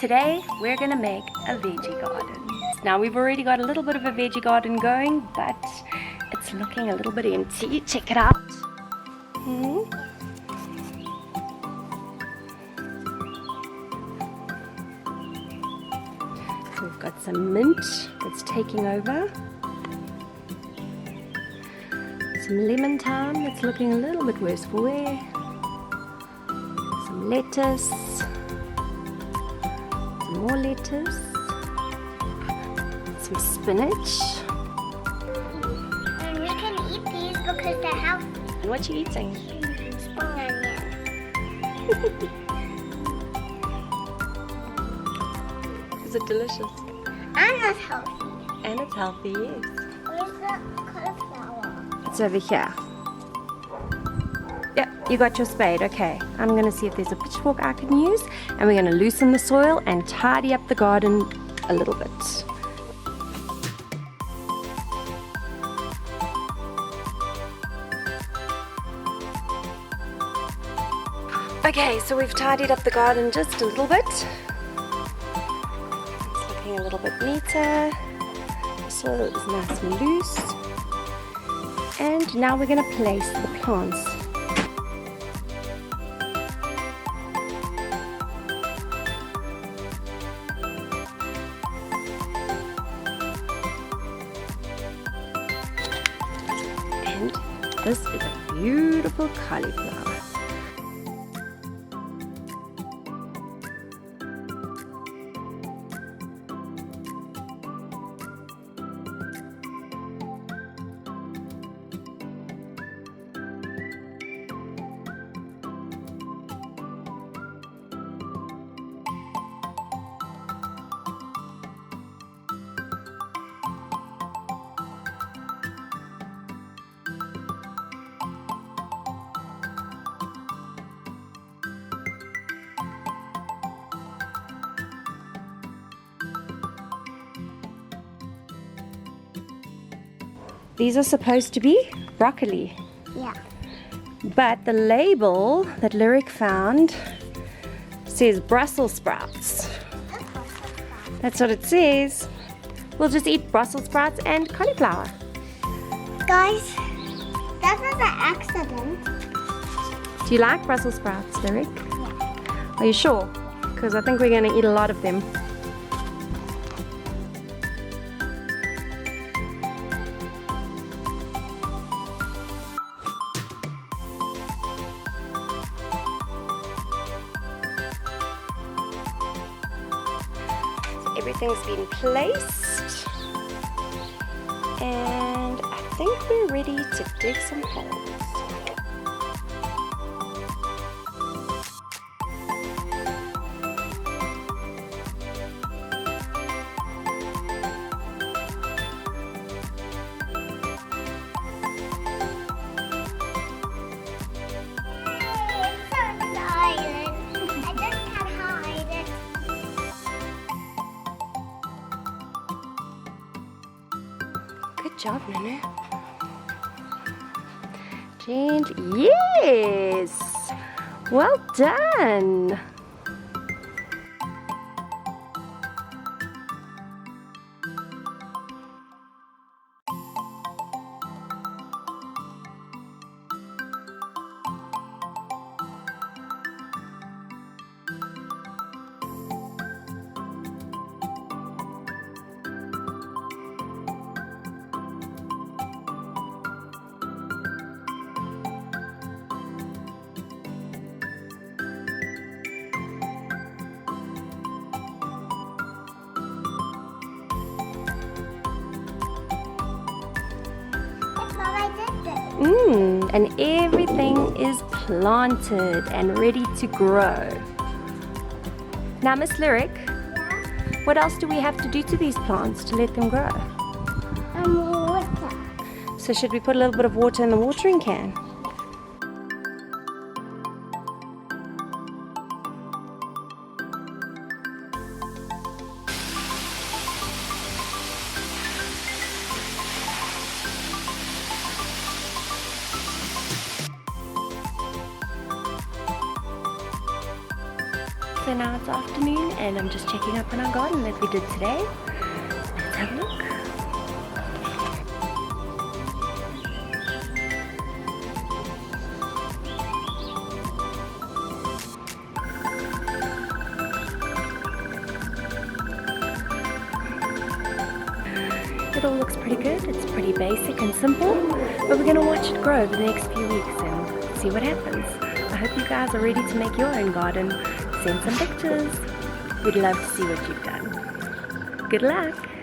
Today we're gonna make a veggie garden. Now we've already got a little bit of a veggie garden going, but it's looking a little bit empty. Check it out. So we've got some mint that's taking over. Some lemon thyme that's looking a little bit worse for wear. Some lettuce. Some more lettuce. Some spinach. And we can eat these because they're healthy. And what you eating? Spring onion. Is it delicious? And it's healthy. And it's healthy, yes. Where's the cauliflower? It's over here. Yep, you got your spade. Okay, I'm going to see if there's a pitchfork I can use, and we're going to loosen the soil and tidy up the garden a little bit. Okay, so we've tidied up the garden just a little bit. It's looking a little bit neater. The soil is nice and loose. And now we're going to place the plants. And this is a beautiful cauliflower. These are supposed to be broccoli. Yeah. But the label that Lyric found says Brussels sprouts. That's what it says. We'll just eat Brussels sprouts and cauliflower. Guys, that was an accident. Do you like Brussels sprouts, Lyric? Yeah. Are you sure? Because I think we're going to eat a lot of them. Everything's been placed, and I think we're ready to dig some holes. Good job, Nunu. Gently. Yes! Well done! And everything is planted and ready to grow. Now, Miss Lyric, what else do we have to do to these plants to let them grow? Water. So should we put a little bit of water in the watering can? So and now it's afternoon and I'm just checking up on our garden that we did today. Let's have a look. It all looks pretty good. It's pretty basic and simple, but we're going to watch it grow over the next few weeks and see what happens. I hope you guys are ready to make your own garden. Send some pictures. We'd love to see what you've done. Good luck!